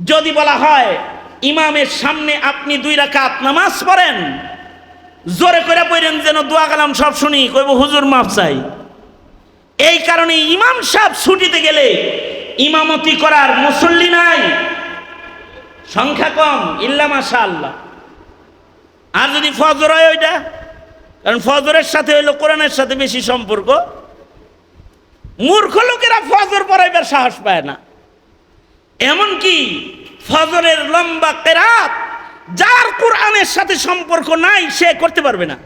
যদি বলা হয় ইমামের সামনে আপনি 2 রাকাত নামাজ পড়েন, জোরে করে পড়েন যেন দোয়া কালাম সব শুনি, কইব হুজুর মাফ চাই। এই কারণে ইমাম সাহেব ছুটিতে গেলে ইমামতি করার মুসল্লি নাই, সংখ্যা কম, ইল্লা মাশাআল্লাহ। আর যদি ফজর হয় ওইটা, কারণ ফজরের সাথে হইলো কোরআনের সাথে বেশি সম্পর্ক, মূর্খ লোকেরা ফজর পড়াইবার সাহস পায় না। এমনকি ফজরের লম্বা কেরাত যার কোরআনের সাথে সম্পর্ক নাই সে করতে পারবে না,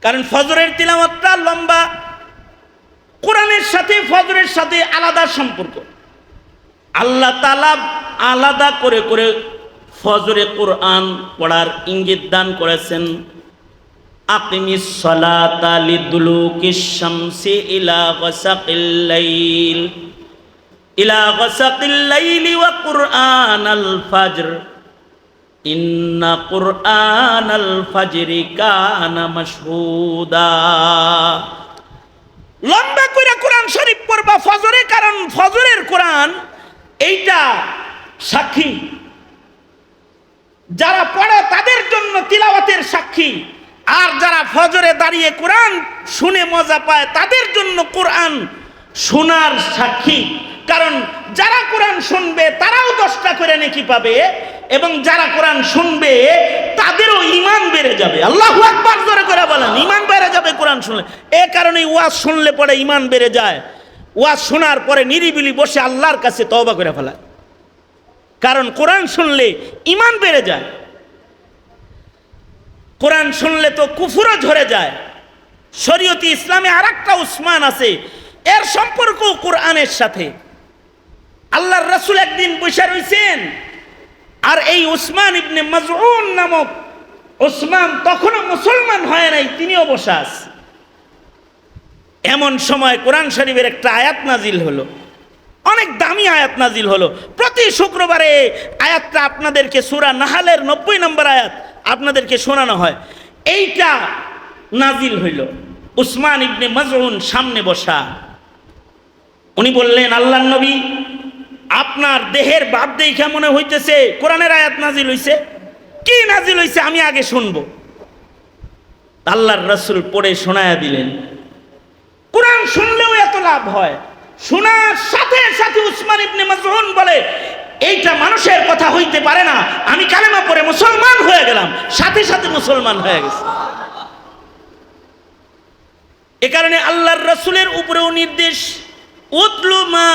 কারণ ফজরের তিলাওয়াতটা লম্বা, কোরআনের সাথে ফজরের সাথে আলাদা সম্পর্ক। আল্লাহ তাআলা আলাদা করে করে ফজরে কোরআন পড়ার ইঙ্গিত দান করেছেন। আকিমিস সালাতা লিদুলুকিশ শামসি ইলা গাসাকিল লাইল ইলা গাসাকিল লাইলি ওয়া কুরআনাল ফাজর ইন্না কুরআনাল ফাজরি কানা মাশহুদা। লম্বা করে কোরআন শরীফ পড়বা ফজরে, কারণ ফজরের কোরআন এইটা সাক্ষী, যারা পড়ে তাদের জন্য তিলাওয়াতের সাক্ষী, আর যারা ফজরে দাঁড়িয়ে কোরআন শুনে মজা পায় তাদের জন্য কোরআন শোনার সাক্ষী। কারণ যারা কোরআন শুনবে তারাও 10টা করে নেকি পাবে, এবং যারা কোরআন শুনবে তাদেরও ঈমান বেড়ে যাবে। আল্লাহু আকবার জোরে করে বলেন, ঈমান বেড়ে যাবে কোরআন শুনলে। এ কারণে ওয়াজ শুনলে পরে ঈমান বেড়ে যায়। ওয়াজ শোনার পরে নিরিবিলি বসে আল্লাহর কাছে তওবা করে ফেলায়, কারণ কোরআন শুনলে ঈমান বেড়ে যায়। কোরআন শুনলে তো কুফরও ঝরে যায়। শরীয়তে ইসলামে আরেকটা উসমান আছে, এর সম্পর্ক কোরআনের সাথে। আল্লাহর রাসূল একদিন বসে রইছেন, আর এই উসমান ইবনে মাজউন নামক উসমান তখনও মুসলমান হয় নাই, তিনিও বসে আছে। এমন সময় কোরআন শরীফের একটা আয়াত নাজিল হলো, অনেক দামি আয়াত নাজিল হলো। প্রতি শুক্রবারে আয়াতটা আপনাদেরকে সূরা নাহলের 90 নম্বর আয়াত আপনাদেরকে শোনানো হয়। এইটা নাজিল হইল, উসমান ইবনে মাজউন সামনে বসা। উনি বললেন, আল্লাহর নবী, আপনার দেহের ভাব দেখে মনে হইতেছে কোরআনের আয়াত নাজিল হইছে। কি নাজিল হইছে আমি আগে শুনবো। আল্লাহর রাসূল পড়ে শোনায়া দিলেন। কোরআন শুনলেও এত লাভ হয়। শোনার সাথে সাথে উসমান ইবনে মাজউন বলে, এইটা মানুষের কথা হইতে পারে না, আমি কালেমা পড়ে মুসলমান হয়ে গেলাম। সাথে সাথে মুসলমান হয়ে গেছে। এ কারণে আল্লাহর রাসূলের উপরেও নির্দেশ, উতলু মা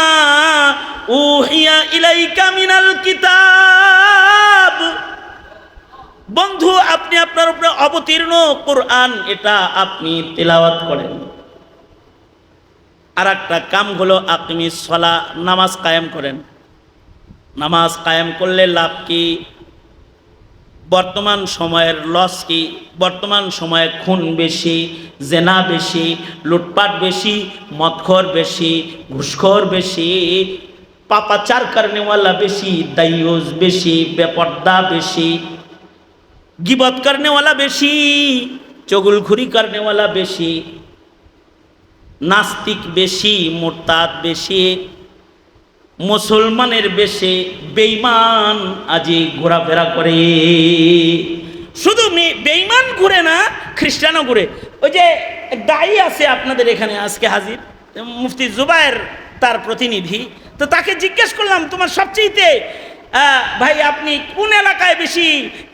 উহিয়া ইলাইকা মিনাল কিতাব। বন্ধু, আপনি আপনার উপরে অবতীর্ণ কোরআন এটা আপনি তেলাওয়াত করেন। আর একটা কাম হলো আকিমিস সালাহ, নামাজ কায়েম করেন। নামাজ কায়েম করলে লাভ কি? বর্তমান সময়ের লস কি? বর্তমান সময়ে খুন বেশি, জেনা বেশি, লুটপাট বেশি, মদখোর বেশি, ঘুষখোর বেশি, পাপাচার করনেওয়ালা বেশি, দাইয়ুস বেশি, বেপর্দা বেশি, গিবত করনেওয়ালা বেশি, চগুলখুরি করনেওয়ালা বেশি, নাস্তিক বেশি, মুরতাদ বেশি, মুসলমানের বেশে বেঈমান আজি ঘোরাফেরা করে। শুধু বেঈমান ঘুরে না, খ্রিস্টানও ঘুরে। ওই যে দায়ী আছে আপনাদের এখানে আজকে হাজির, মুফতি জুবায়ের তার প্রতিনিধি, তো তাকে জিজ্ঞেস করলাম, তোমার সবচেয়ে ভাই আপনি কোন এলাকায় বেশি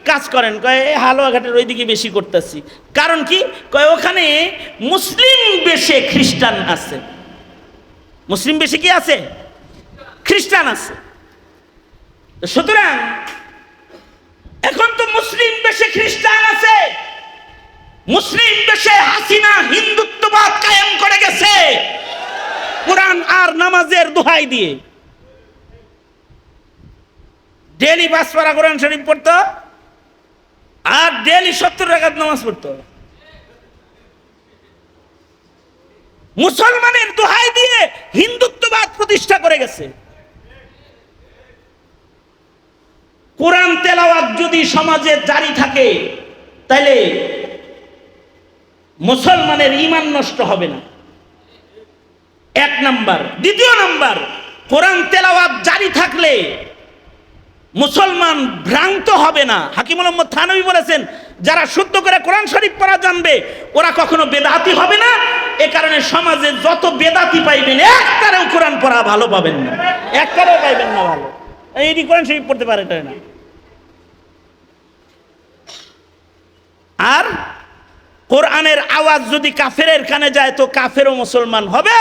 কাজ করেন? কয় হালুয়াঘাটের ওইদিকে বেশি করতেছি। কারণ কি? কয় ওখানে মুসলিম বেশে খ্রিস্টান আছে। মুসলিম বেশে কি আছে? খ্রিস্টান আছে। সুতরাং এখন তো মুসলিম বেশে খ্রিস্টান আছে, মুসলিম বেশে হাসিনা হিন্দুত্ববাদ কায়েম করে গেছে কোরআন আর নামাজের দোহাই দিয়ে। ডেলি 5 পারা কোরআন শরীফ পড়তো, আর ডেলি 70 রাকাত নামাজ পড়তো। মুসলমানের দোহাই দিয়ে হিন্দুত্ববাদ প্রতিষ্ঠা করে গেছে। কোরআন তেলাওয়াত যদি সমাজে জারি থাকে তাহলে মুসলমানের ঈমান নষ্ট হবে না, 1 নাম্বার। দ্বিতীয় নাম্বার, কোরআন তেলাওয়াত জারি থাকলে মুসলমান ভ্রান্ত হবে না। হাকিম মোহাম্মদ থানভী বলেছেন, যারা শুদ্ধ করে কোরআন শরীফ পড়া জানবে ওরা কখনো বেদাতি হবে না। এ কারণে সমাজে যত বেদাতি পাইবেন একটারেও কোরআন পড়া ভালো পাবেন না, একটারেও পাইবেন না ভালো। এই কোরআন শরীফ পড়তে পারে না। আর কোরআনের আওয়াজ যদি কাফেরের কানে যায় তো কাফেরও মুসলমান হবে।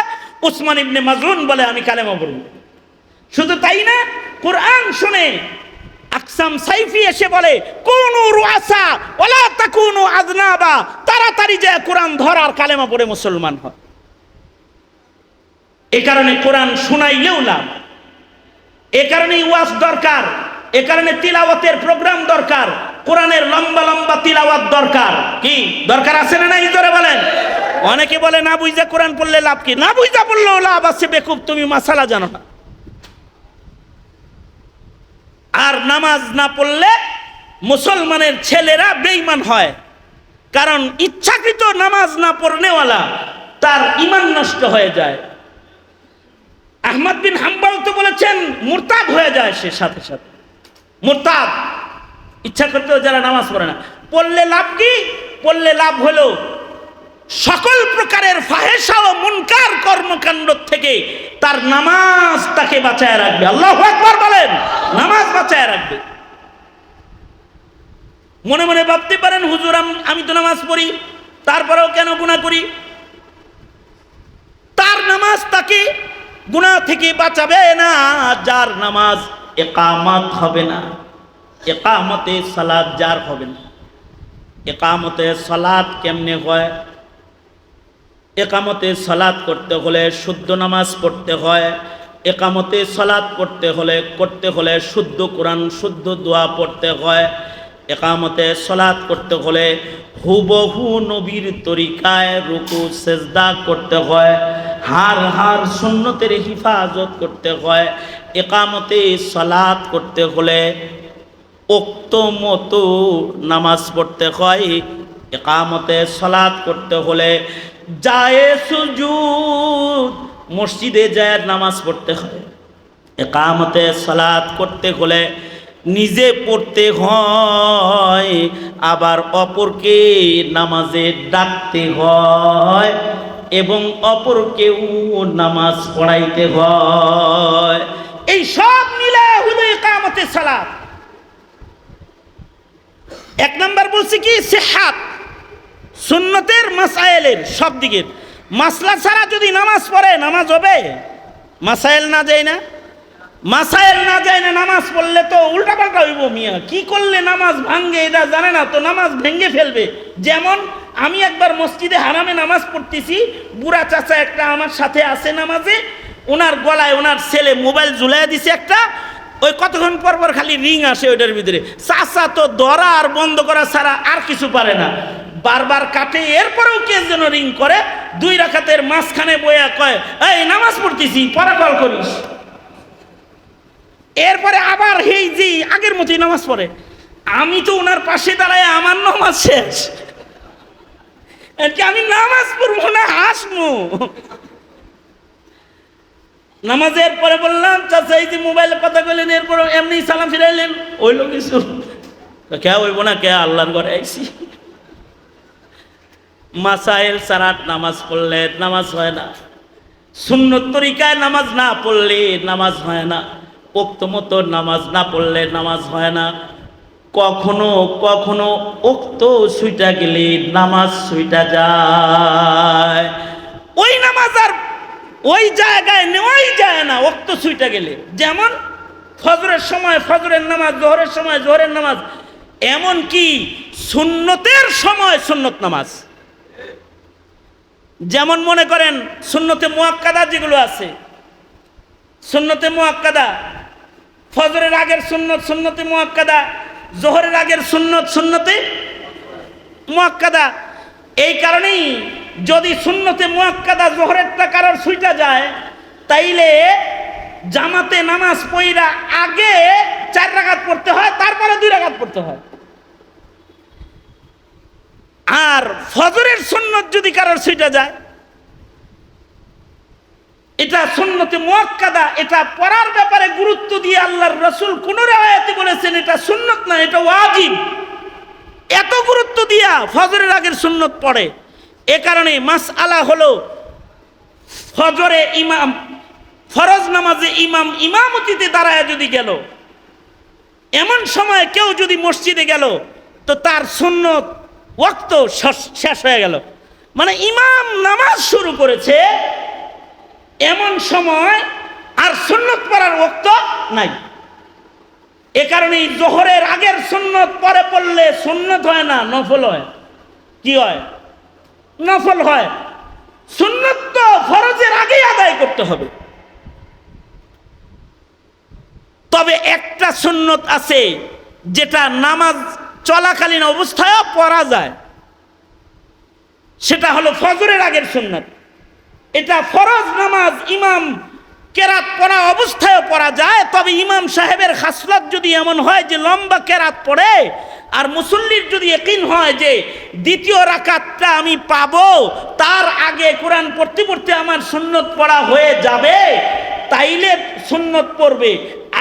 উসমান ইবনে মাজউন বলে আমি কালেমা পড়ব। শুধু তাই না, কোরআন শুনে আকসাম সাইফি এসে বলে কুনু রুআসা ওয়ালা তাকুনু আযনাবা, তাড়াতাড়ি যে কোরআন ধর আর কালেমা পড়ে মুসলমান হয়। এই কারণে কোরআন শোনাইলেও লাভ, এ কারণেই ওয়াজ দরকার, এ কারণে তিলাওয়াতের প্রোগ্রাম দরকার, কোরআনের লম্বা লম্বা তিলাওয়াত দরকার। কি দরকার আছে না নাই জোরে বলেন। অনেকে বলে না বুঝা কোরআন পড়লে লাভ কি? না বুঝা পড়লেও লাভ আছে, বেকুব তুমি মাসালা জানো না। আর নামাজ না পড়লে মুসলমানের ছেলেরা বেঈমান হয়, কারণ ইচ্ছাকৃত নামাজ না পড়নেওয়ালা তার ঈমান নষ্ট হয়ে যায়। আহমদ বিন হাম্বল তো বলেছেন মুরতাদ হয়ে যায় সে, সাথে সাথে মুরতাদ। ইচ্ছা করতেও যারা নামাজ পড়ে না, পড়লে লাভ কি? পড়লে লাভ হলো সকল প্রকারের ফাহেশা ও মুনকার কর্মকাণ্ড থেকে তার নামাজ তাকে বাঁচায় রাখবে। আল্লাহু আকবার বলেন। নামাজ বাঁচায় রাখবে। মনে মনে ভাবতে পারেন হুজুর আমি তো নামাজ পড়ি, তারপরেও কেন গুনাহ করি? তার নামাজ তাকে গুনাহ থেকে বাঁচাবে না যার নামাজ ইকামত হবে না, ইকামতে সালাত যার হবে না। ইকামতে সালাত কেমনে হয়? একামতে সালাত করতে হলে শুদ্ধ নামাজ পড়তে হয়। একামতে সালাত করতে হলে শুদ্ধ কোরআন শুদ্ধ দোয়া পড়তে হয়। একামতে সালাত করতে হলে হুবহু নবীর তরিকায় রুকু সেজদা করতে হয়। হার সুন্নতের হিফাজত করতে হয়। একামতে সালাত করতে হলে উক্ত মতো নামাজ পড়তে হয়। একামতে সালাত করতে হলে যায় সুজুদ মসজিদে যায় নামাজ পড়তে হয়। একামতে সালাত করতে হলে নিজে পড়তে হয়, আবার অপরকে নামাজে ডাকতে হয় এবং অপরকেও নামাজ পড়াইতে হয়। এই সব মিলে হলো একামতে সালাত। এক নাম্বার বলছি কি সিহাত, সুন্নতের মাসায়েলের সব দিকের মাসলা ছাড়া যদি নামাজ পড়ে নামাজ হবে? মাসায়েল না যায় না, মাসায়েল না যায় না নামাজ পড়লে তো উল্টাপাল্টা হইব। মিয়া কি করলে নামাজ ভাঙ্গে এটা জানে না তো নামাজ ভেঙ্গে ফেলবে। যেমন আমি একবার মসজিদে হারামে নামাজ পড়তেছি, বুড়া চাচা একটা আমার সাথে আছে নামাজে, ওনার গলায় ওনার ছেলে মোবাইল ঝুলাই দিছে একটা, ওই কতক্ষণ পর পর খালি রিং আসে ওইটার ভিতরে। চাচা তো ধরা আর বন্ধ করা ছাড়া আর কিছু পারে না, বারবার কাটে। এরপরেও কে যেন রিং করে, 2 রাকাতের মাঝখানে বইয়া কয় এই নামাজ পড়তেছি পরে কল করিস। এরপরে আবার হেই যে আগের মতোই নামাজ পড়ে। আমি তো ওনার পাশে দাঁড়ায় আমার নামাজ শেষ, আমি নামাজ পড়বো না হাসবো। নামাজের পরে বললাম চাচা এই যে মোবাইলে কথা কইলেন, এরপর এমনি সালাম ফিরাইলেন, ওইলো কিছু কে হইব না, কে আল্লাহর ঘরে আইছি। মাসাইল ছাড়া নামাজ পড়লে নামাজ হয় না, সুন্নত তরিকায় নামাজ না পড়লে নামাজ হয় না, উক্ত মতো নামাজ না পড়লে নামাজ হয় না। কখনো কখনো উক্ত ছুইটা গেলে নামাজ ছুইটা যায়, ওই নামাজ আর ওই জায়গায় নেওয়াই যায় না ওক্ত ছুইটা গেলে। যেমন ফজরের সময় ফজরের নামাজ, জোহরের সময় জোহরের নামাজ, এমন কি সুন্নতের সময় সুন্নত নামাজ। যেমন মনে করেন সুন্নতে মুআক্কাদা যেগুলো আছে, সুন্নতে মুআক্কাদা, ফজরের আগের সুন্নত সুন্নতে মুআক্কাদা, জোহরের আগের সুন্নত সুন্নতে মুআক্কাদা। এই কারণেই যদি সুন্নতে মুআক্কাদা জোহরেরটা কারোর ছুইটা যায়, তাইলে জামাতে নামাজ পড়া আগে 4 রাকাত পড়তে হয়, তারপরে 2 রাকাত পড়তে হয়। আর ফজরের সুন্নত যদি কারোর ছুইটা যায়, এটা সুন্নতে মুআক্কাদা, এটা পড়ার ব্যাপারে গুরুত্ব দিয়ে আল্লাহর রাসূল কোন আয়াতে বলেছেন এটা সুন্নত না, এটা ওয়াজিব। এত গুরুত্ব দিয়া ফজরের আগের সুন্নত পড়ে। এ কারণে মাসআলা হলো ফজরে ইমাম, ফরজ নামাজে ইমাম ইমামতিতে দাঁড়ায় যদি গেল, এমন সময় কেউ যদি মসজিদে গেল তো তার সুন্নত ওয়াক্ত শেষ হয়ে গেল। মানে ইমাম নামাজ শুরু করেছে এমন সময় আর সুন্নত পড়ার ওয়াক্ত নাই। এ কারণেই জোহরের আগের সুন্নত পরে পড়লে সুন্নত হয় না, নফল হয়। কি হয়? নফল হয়। সুন্নত তো ফরজের আগেই আদায় করতে হবে। তবে একটা সুন্নত আছে যেটা নামাজ চলাকালীন অবস্থায়ও পড়া যায়, সেটা হলো ফজরের আগের সুন্নত। এটা ফরজ নামাজ ইমাম কেরাত পড়া অবস্থায়ও পড়া যায়। তবে ইমাম সাহেবের খাসলত যদি এমন হয় যে লম্বা কেরাত পড়ে, আর মুসল্লির যদি ইয়াকিন হয় যে দ্বিতীয় রাকাতটা আমি পাবো, তার আগে কোরআন পড়তে পড়তে আমার সুন্নত পড়া হয়ে যাবে, তাইলে সুন্নত পড়বে।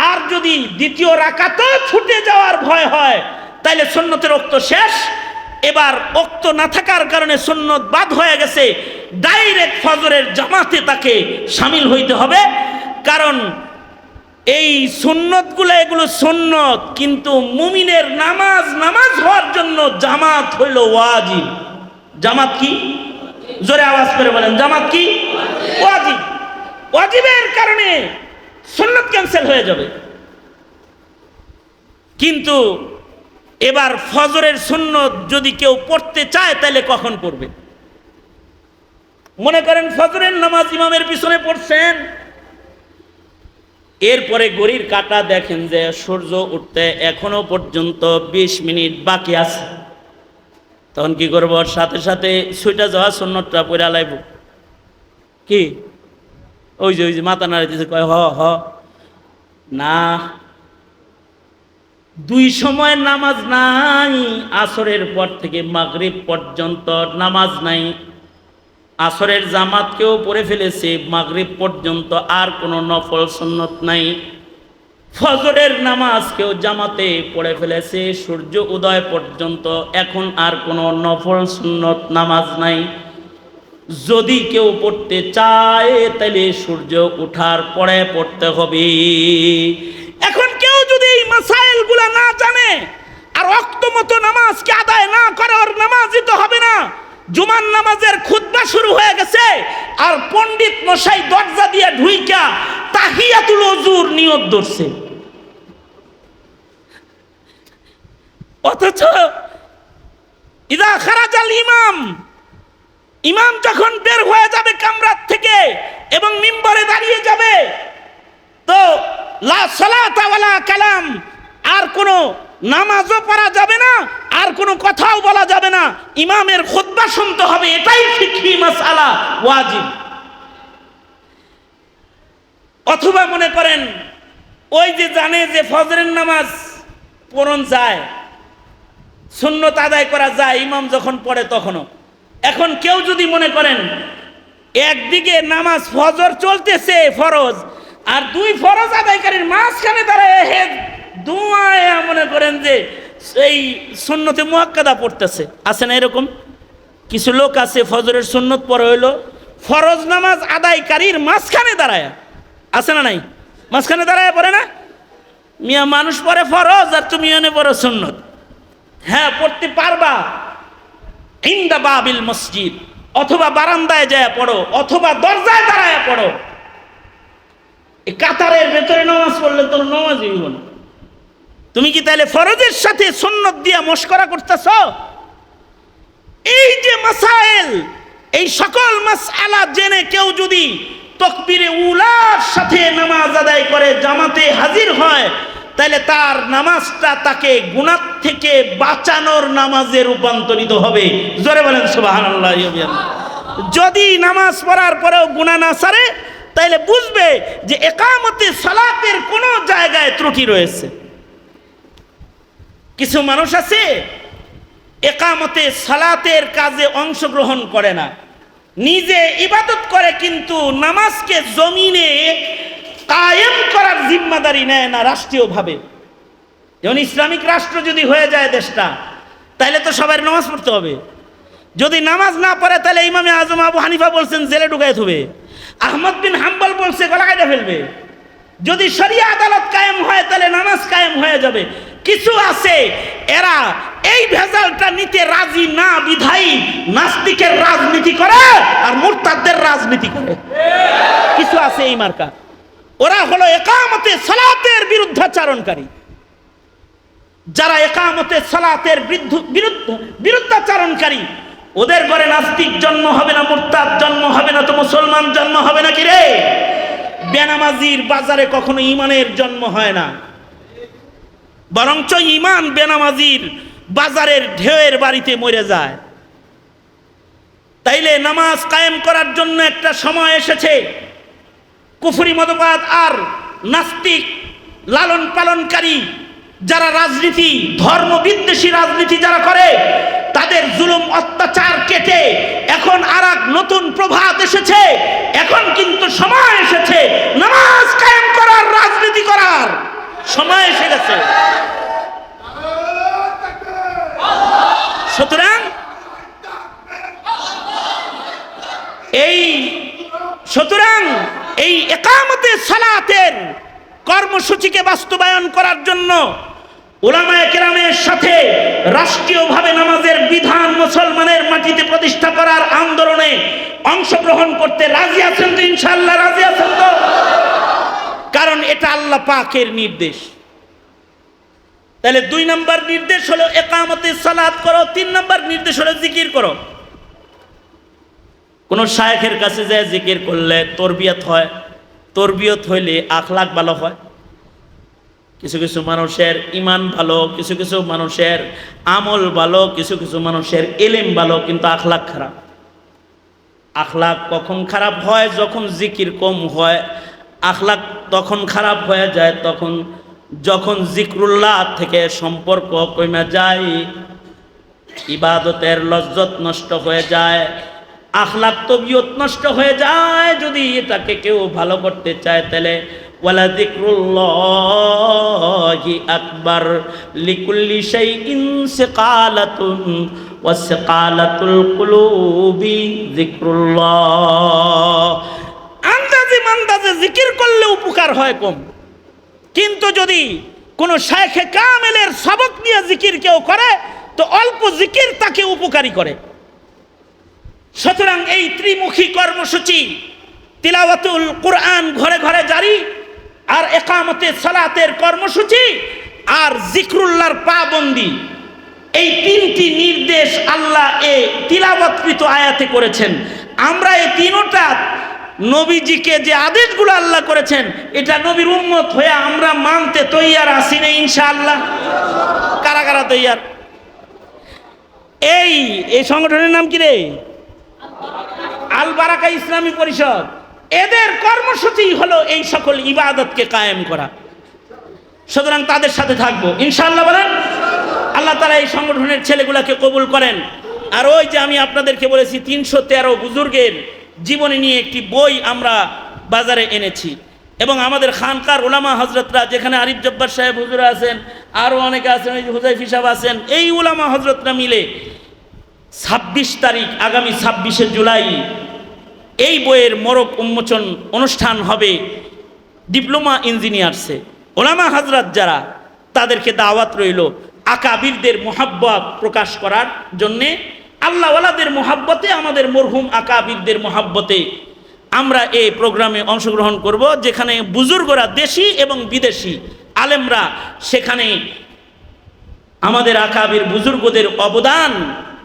আর যদি দ্বিতীয় রাকাতও ছুটে যাওয়ার ভয় হয়, তাইলে সুন্নতের ওক্ত শেষ। এবার ওক্ত না থাকার কারণে সুন্নত বাদ হয়ে গেছে, ডাইরেক্ট ফজরের জামাতে তাকে শামিল হইতে হবে। কারণ এই সুন্নতগুলো এগুলো সুন্নত, কিন্তু মুমিনের নামাজ নামাজ হওয়ার জন্য জামাত হইল ওয়াজিব। জামাত কি? জোরে আওয়াজ করে বলেন, জামাত কি? ওয়াজিব। ওয়াজিবের কারণে সুন্নত ক্যান্সেল হয়ে যাবে। কিন্তু এবার ফজরের সুন্নত যদি কেউ পড়তে চায় তাহলে কখন পড়বে? মনে করেন ফজরের নামাজ ইমামের পিছনে পড়ছেন, এরপরে ঘড়ির কাঁটা দেখেন যে সূর্য উঠতে এখনো পর্যন্ত 20 মিনিট বাকি আছে, তখন কি করব? সাথে সাথে ছুটে যাওয়া সুন্নতটা পড়ে লাইব। কি ওই যে মাথা নাড়ে দিয়েছে, কয় হ হ না, 2 সময়ের নামাজ নাই। আসরের পর থেকে মাগরিব পর্যন্ত নামাজ নাই। আসরের জামাত কেউ পড়ে ফেলেছে, মাগরিব পর্যন্ত আর কোনো নফল সুন্নত নাই। ফজরের নামাজ কেউ জামাতে পড়ে ফেলেছে সূর্য উদয় পর্যন্ত, এখন আর কোনো নফল সুন্নত নামাজ নাই। যদি কেউ পড়তে চায় তাহলে সূর্য ওঠার পরে পড়তে হবে। এখন কেউ যদি এই মাসাইলগুলো না জানে আর ওয়াক্ত মতো নামাজকে আদায় না করে, ওর নামাজই তো হবে না। জুমার নামাজের খুতবা শুরু হয়ে গেছে আর পণ্ডিত মশাই দরজা দিয়ে ঢুইকা তাহিয়াতুল ওযুর নিয়ত ধরছে, অথচ ইদা খারাজাল ইমাম, ইমাম যখন বের হয়ে যাবে কামরাত থেকে এবং মিম্বরে দাঁড়িয়ে যাবে, তো লা সালাতা ওয়ালা কালাম, আর কোনো নামাজও পড়া যাবে না, আর কোনো কথাও বলা যাবে না, ইমামের খুতবা শুনতে হবে। এটাই ফিকহি মাসআলা, ওয়াজিব। অথবা মনে করেন ওই যে জানে যে ফজরের নামাজ পড়ন যায়, সুন্নত আদায় করা যায় ইমাম যখন পড়ে তখনও। এখন কেউ যদি মনে করেন একদিকে নামাজ ফজর চলতেছে ফরজ, আর 2 ফরজ আদায়কারীর মাঝখানে দাঁড়ায় হে দুয়ায় মনে করেন যে এই সুন্নতে মুআক্কাদা পড়তেছে, আছে না এরকম কিছু লোক? আছে ফজরের সুন্নত পড়ে হইলো ফরজ নামাজ আদায়কারীর মাঝখানে দাঁড়ায়, আছে না নাই? মাঝখানে দাঁড়ায় পড়ে না? মিয়া মানুষ পড়ে ফরজ আর তুমি এনে পড়ো সুন্নত। হ্যাঁ পড়তে পারবা, ইনদা বাবিল মসজিদ, অথবা বারান্দায় যায় পড়ো, অথবা দরজায় দাঁড়ায় পড়ো। এই কাতারের ভেতরে নামাজ পড়লে তোর নামাজই হইব না। তুমি কি তাহলে ফরজের সাথে সুন্নত দিয়া মশকরা করতেছ? এই যে মাসাইল, এই সকল মাসআলা জেনে কেউ যদি তাকবীরে উলার সাথে নামাজ আদায় করে, জামাতে হাজির হয়, তাহলে তার নামাজটা তাকে গুনাহ থেকে বাঁচানোর নামাজে রূপান্তরিত হবে। জোরে বলেন সুবহানাল্লাহ। যদি নামাজ পড়ার পরেও গুনাহ না ছাড়ে, তাহলে বুঝবে যে ইকামতে সালাতের কোনো জায়গায় ত্রুটি রয়েছে। কিছু মানুষ আছে ইকামতে সালাতের কাজে অংশগ্রহণ করে না, নিজে ইবাদত করে কিন্তু নামাজকে জমিনে কায়েম করার জিম্মাদারি নেয় না রাষ্ট্রীয়ভাবে। যেমন ইসলামিক রাষ্ট্র যদি হয়ে যায় দেশটা, তাহলে তো সবাই নামাজ পড়তে হবে। যদি নামাজ না পড়ে তাহলে ইমামে আজম আবু হানিফা বলছেন জেলে ঢুকাই থবে, আহমদ বিন হাম্বল বলছে গলা কাটে ফেলবে। যদি শরিয়া আদালত কায়েম হয় তাহলে নামাজ কায়েম হয়ে যাবে। কিছু আছে এরা এই ভেজালটা নিতে রাজি না বিধায়ী নাস্তিকের রাজনীতি করে আর মুরতাদদের রাজনীতি করে। কিছু আছে এই মার্কা, ওরা হলো একামতে সালাতের বিরুদ্ধাচারণকারী। যারা একামতে সালাতের বিরুদ্ধাচারণকারী, ওদের ঘরে নাস্তিক জন্ম হবে না, মুরতাদ জন্ম হবে না, তো মুসলমান জন্ম হবে নাকি রে? বেনামাজির বাজারে কখনো ইমানের জন্ম হয় না, বরঞ্চ ইমান বেনামাজির বাজারের ঢেউয়ের বাড়িতে মরে যায়। তাইলে নামাজ কায়েম করার জন্য একটা সময় এসেছে। কুফরি মতবাদ আর নাস্তিক লালন পালনকারী যারা রাজনীতি, ধর্ম বিদ্বেষী রাজনীতি যারা করে, তাদের জুলুম অত্যাচার কেটে এখন আর এক নতুন প্রভাত এসেছে। এখন কিন্তু সময় এসেছে নামাজ কায়েম করার, রাজনীতি করার সময় এসে গেছে। সুতরাং এই একামতে সালাতের কর্মসূচিকে বাস্তবায়ন করার জন্য উলামায়ে কেরামের সাথে রাষ্ট্রীয়ভাবে নামাজের বিধান মুসলমানের মাটিতে প্রতিষ্ঠা করার আন্দোলনে অংশগ্রহণ করতে রাজি আছেন তো? ইনশাআল্লাহ রাজি আছেন তো? কারণ এটা আল্লাহ পাকের নির্দেশ। তাহলে 2 নম্বর নির্দেশ হলো একামতে সালাত করো, 3 নম্বর নির্দেশ হলো জিকির করো। কোন শায়েখের কাছে যায় জিকির করলে তরবিয়ত হয়, তরবিয়ত হইলে আখলাক ভালো হয়। কিছু কিছু মানুষের ইমান ভালো, কিছু কিছু মানুষের আমল ভালো, কিছু কিছু মানুষের ইলম ভালো, কিন্তু আখলাক খারাপ। আখলাক কখন খারাপ হয়? যখন জিকির কম হয়। আখলাক তখন খারাপ হয়ে যায় যখন জিক্রুল্লাহ থেকে সম্পর্ক কমে যায়, ইবাদতের লজ্জত নষ্ট হয়ে যায়, আখলাক তবিয়ত নষ্ট হয়ে যায়। যদি এটাকে কেউ ভালো করতে চায় তাহলে ওয়ালা যিকরুল্লাহি আকবার লিকুল্লি শাইইন সিকালাতুন ওয়া সিকালাতুল কুলুবি যিকরুল্লাহ। আন্দাজে জিকির করলে উপকার হয় কম, কিন্তু যদি কোন শায়েখে কামেলের সবক নিয়ে জিকির কেউ করে তো অল্প জিকির তাকে উপকারী করে। সুতরাং এই ত্রিমুখী কর্মসূচি তিলাওয়াতুল কুরআন ঘরে ঘরে জারি, আর একামতে সালাতের কর্মসূচি, আর জিক্রুল্লাহর পাবন্দি, এই 3টি নির্দেশ আল্লাহ এই তিলাওয়াতকৃত আয়াতে করেছেন। আমরা এই তিনটা নবীজিকে যে আদেশগুলো আল্লাহ করেছেন, এটা নবীর উম্মত হয়ে আমরা মানতে তৈয়ার আছি না ইনশাআল্লাহ? কারা কারা তৈয়ার? এই সংগঠনের নাম কি রে? আল বারাকা ইসলামী পরিষদ। এদের কর্মসূচি হলো এই সকল ইবাদতকে কায়েম করা। সুতরাং তাদের সাথে থাকবো ইনশাআল্লাহ। বলেন আল্লাহ তাআলা এই সংগঠনের ছেলেগুলাকে কবুল করেন। আর ওই যে আমি আপনাদেরকে বলেছি 313 বুজুর্গের জীবনী নিয়ে একটি বই আমরা বাজারে এনেছি, এবং আমাদের খানকার উলামা হজরতরা, যেখানে আরিফ জব্বার সাহেব হুজুর আছেন, আরও অনেকে আছেন, ওই হুজাইফি সাহেব আছেন, এই উলামা হজরতরা মিলে 26 তারিখ, আগামী 26শে জুলাই এই বইয়ের মোড়ক উন্মোচন অনুষ্ঠান হবে ডিপ্লোমা ইঞ্জিনিয়ার্সে। ওলামা হজরত যারা, তাদেরকে দাওয়াত রইল আকাবিরদের মোহাব্বত প্রকাশ করার জন্যে, আল্লাহওয়ালাদের মোহাব্বতে, আমাদের মরহুম আকাবিরদের মোহাব্বতে আমরা এই প্রোগ্রামে অংশগ্রহণ করব, যেখানে বুজুর্গরা দেশি এবং বিদেশি আলেমরা সেখানে আমাদের আকাবির বুজুর্গদের অবদান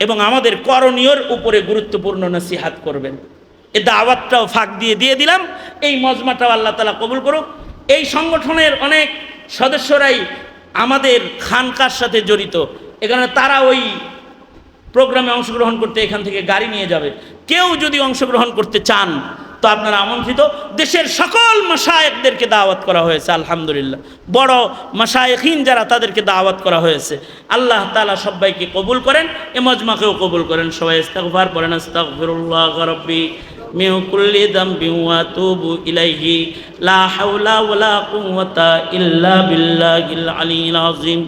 এবং আমাদের করণীয়র উপরে গুরুত্বপূর্ণ নসিহাত করবেন। এ দাওয়াতটাও ফাঁক দিয়ে দিলাম। এই মজমাটাও আল্লাহ তাআলা কবুল করুক। এই সংগঠনের অনেক সদস্যরাই আমাদের খানকার সাথে জড়িত, এখানে তারা ওই প্রোগ্রামে অংশগ্রহণ করতে এখান থেকে গাড়ি নিয়ে যাবে। কেউ যদি অংশগ্রহণ করতে চান তো আপনারা আমন্ত্রিত। দেশের সকল মাশায়েখদেরকে দাওয়াত করা হয়েছে আলহামদুলিল্লাহ, বড় মাশায়েখিন যারা তাদেরকে দাওয়াত করা হয়েছে। আল্লাহ তাআলা সবাইকে কবুল করেন, এ মজমাকেও কবুল করেন। সবাই ইস্তিগফার পড়েন, আস্তাগফিরুল্লাহ রাব্বি মিন কুল্লি যামবিন ওয়া আতুবু ইলাইহি লা হাওলা ওয়ালা কুওয়াতা ইল্লা বিল্লাহিল আলিয়্যিল আযীম।